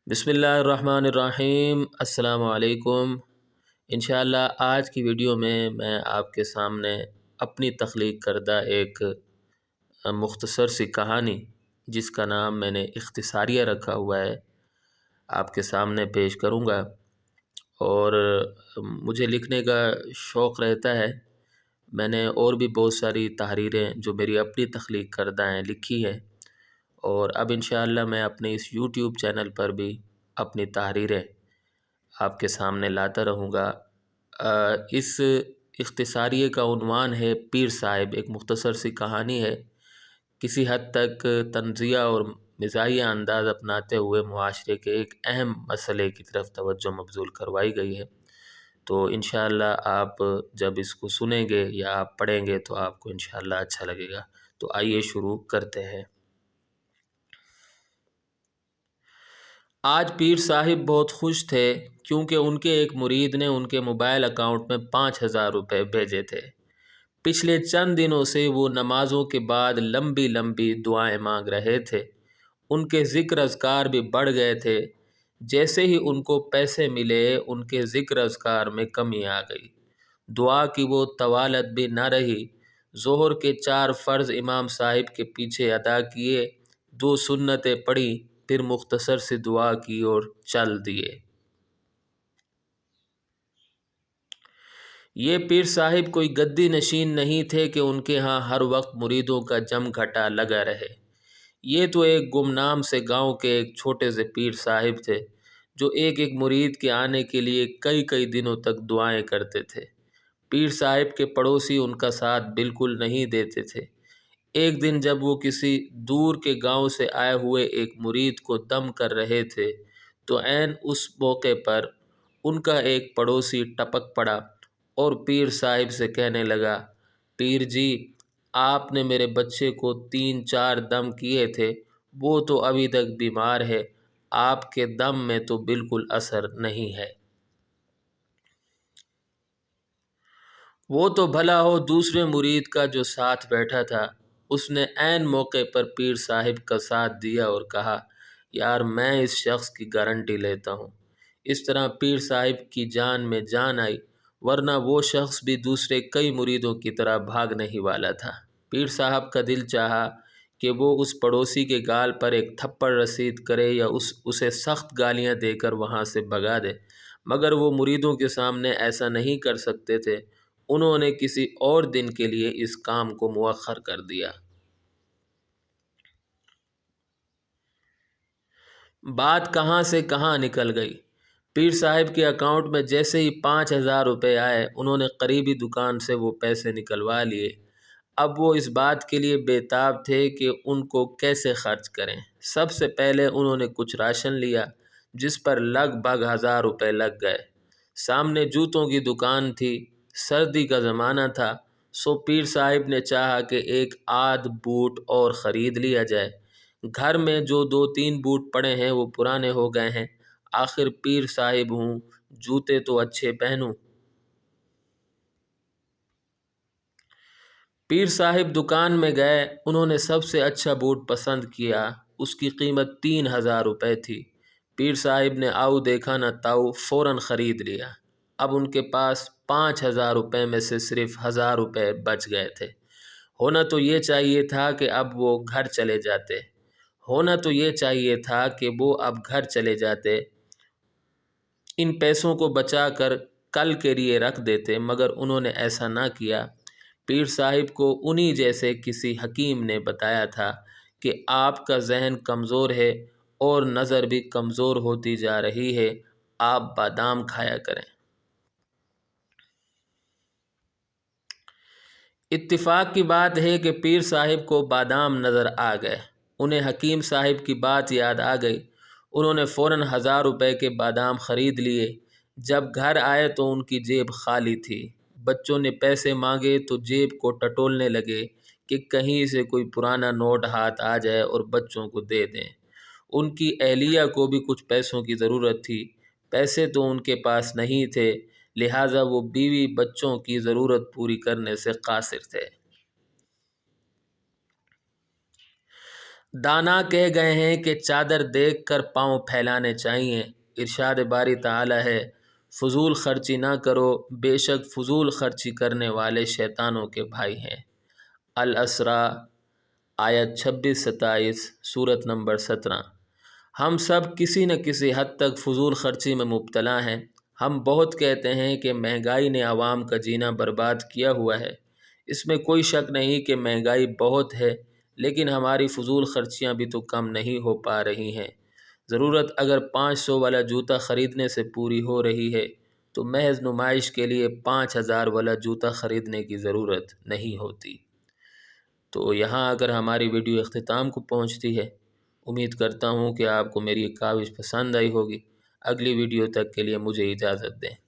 بسم اللہ الرحمن الرحیم۔ السلام علیکم۔ انشاءاللہ آج کی ویڈیو میں آپ کے سامنے اپنی تخلیق کردہ ایک مختصر سی کہانی جس کا نام میں نے اختصاریہ رکھا ہوا ہے آپ کے سامنے پیش کروں گا۔ اور مجھے لکھنے کا شوق رہتا ہے، میں نے اور بھی بہت ساری تحریریں جو میری اپنی تخلیق کردہ ہیں لکھی ہے، اور اب انشاءاللہ میں اپنے اس یوٹیوب چینل پر بھی اپنی تحریریں آپ کے سامنے لاتا رہوں گا۔ اس اختصاریہ کا عنوان ہے پیر صاحب۔ ایک مختصر سی کہانی ہے، کسی حد تک طنزیہ اور مزاحیہ انداز اپناتے ہوئے معاشرے کے ایک اہم مسئلے کی طرف توجہ مبذول کروائی گئی ہے۔ تو انشاءاللہ آپ جب اس کو سنیں گے یا آپ پڑھیں گے تو آپ کو انشاءاللہ اچھا لگے گا۔ تو آئیے شروع کرتے ہیں۔ آج پیر صاحب بہت خوش تھے کیونکہ ان کے ایک مرید نے ان کے موبائل اکاؤنٹ میں 5,000 روپے بھیجے تھے۔ پچھلے چند دنوں سے وہ نمازوں کے بعد لمبی لمبی دعائیں مانگ رہے تھے۔ ان کے ذکر اذکار بھی بڑھ گئے تھے۔ جیسے ہی ان کو پیسے ملے ان کے ذکر اذکار میں کمی آ گئی۔ دعا کی وہ طوالت بھی نہ رہی۔ ظہر کے 4 فرض امام صاحب کے پیچھے ادا کیے، 2 سنتیں پڑھی، پھر مختصر سی دعا کی اور چل دیے۔ یہ پیر صاحب کوئی گدی نشین نہیں تھے کہ ان کے ہاں ہر وقت مریدوں کا جم گھٹا لگا رہے۔ یہ تو ایک گمنام سے گاؤں کے ایک چھوٹے سے پیر صاحب تھے جو ایک ایک مرید کے آنے کے لیے کئی کئی دنوں تک دعائیں کرتے تھے۔ پیر صاحب کے پڑوسی ان کا ساتھ بالکل نہیں دیتے تھے۔ ایک دن جب وہ کسی دور کے گاؤں سے آئے ہوئے ایک مرید کو دم کر رہے تھے تو عین اس موقع پر ان کا ایک پڑوسی ٹپک پڑا اور پیر صاحب سے کہنے لگا، پیر جی، آپ نے میرے بچے کو 3-4 دم کیے تھے، وہ تو ابھی تک بیمار ہے، آپ کے دم میں تو بالکل اثر نہیں ہے۔ وہ تو بھلا ہو دوسرے مرید کا جو ساتھ بیٹھا تھا، اس نے عین موقع پر پیر صاحب کا ساتھ دیا اور کہا، یار میں اس شخص کی گارنٹی لیتا ہوں۔ اس طرح پیر صاحب کی جان میں جان آئی، ورنہ وہ شخص بھی دوسرے کئی مریدوں کی طرح بھاگنے ہی والا تھا۔ پیر صاحب کا دل چاہا کہ وہ اس پڑوسی کے گال پر ایک تھپڑ رسید کرے یا اسے سخت گالیاں دے کر وہاں سے بھگا دے، مگر وہ مریدوں کے سامنے ایسا نہیں کر سکتے تھے۔ انہوں نے کسی اور دن کے لیے اس کام کو مؤخر کر دیا۔ بات کہاں سے کہاں نکل گئی۔ پیر صاحب کے اکاؤنٹ میں جیسے ہی 5,000 روپے آئے، انہوں نے قریبی دکان سے وہ پیسے نکلوا لیے۔ اب وہ اس بات کے لیے بے تاب تھے کہ ان کو کیسے خرچ کریں۔ سب سے پہلے انہوں نے کچھ راشن لیا جس پر لگ بھگ 1,000 روپے لگ گئے۔ سامنے جوتوں کی دکان تھی، سردی کا زمانہ تھا، سو پیر صاحب نے چاہا کہ ایک آدھ بوٹ اور خرید لیا جائے۔ گھر میں جو 2-3 بوٹ پڑے ہیں وہ پرانے ہو گئے ہیں، آخر پیر صاحب ہوں، جوتے تو اچھے پہنوں۔ پیر صاحب دکان میں گئے، انہوں نے سب سے اچھا بوٹ پسند کیا، اس کی قیمت 3,000 روپے تھی۔ پیر صاحب نے آؤ دیکھا نہ تاؤ فوراً خرید لیا۔ اب ان کے پاس 5,000 روپے میں سے صرف 1,000 روپے بچ گئے تھے۔ ہونا تو یہ چاہیے تھا کہ اب وہ گھر چلے جاتے۔ ان پیسوں کو بچا کر کل کے لیے رکھ دیتے، مگر انہوں نے ایسا نہ کیا۔ پیر صاحب کو انہی جیسے کسی حکیم نے بتایا تھا کہ آپ کا ذہن کمزور ہے اور نظر بھی کمزور ہوتی جا رہی ہے، آپ بادام کھایا کریں۔ اتفاق کی بات ہے کہ پیر صاحب کو بادام نظر آ گئے۔ انہیں حکیم صاحب کی بات یاد آ گئی۔ انہوں نے فوراً 1,000 روپے کے بادام خرید لیے۔ جب گھر آئے تو ان کی جیب خالی تھی۔ بچوں نے پیسے مانگے تو جیب کو ٹٹولنے لگے کہ کہیں سے کوئی پرانا نوٹ ہاتھ آ جائے اور بچوں کو دے دیں۔ ان کی اہلیہ کو بھی کچھ پیسوں کی ضرورت تھی۔ پیسے تو ان کے پاس نہیں تھے، لہٰذا وہ بیوی بچوں کی ضرورت پوری کرنے سے قاصر تھے۔ دانا کہہ گئے ہیں کہ چادر دیکھ کر پاؤں پھیلانے چاہیے۔ ارشاد باری تعالی ہے فضول خرچی نہ کرو، بے شک فضول خرچی کرنے والے شیطانوں کے بھائی ہیں۔ الاسراء آیت 26-27 سورت نمبر 17۔ ہم سب کسی نہ کسی حد تک فضول خرچی میں مبتلا ہیں۔ ہم بہت کہتے ہیں کہ مہنگائی نے عوام کا جینا برباد کیا ہوا ہے۔ اس میں کوئی شک نہیں کہ مہنگائی بہت ہے، لیکن ہماری فضول خرچیاں بھی تو کم نہیں ہو پا رہی ہیں۔ ضرورت اگر 500 والا جوتا خریدنے سے پوری ہو رہی ہے تو محض نمائش کے لیے 5000 والا جوتا خریدنے کی ضرورت نہیں ہوتی۔ تو یہاں اگر ہماری ویڈیو اختتام کو پہنچتی ہے، امید کرتا ہوں کہ آپ کو میری یہ کاوش پسند آئی ہوگی۔ اگلی ویڈیو تک کے لیے مجھے اجازت دیں۔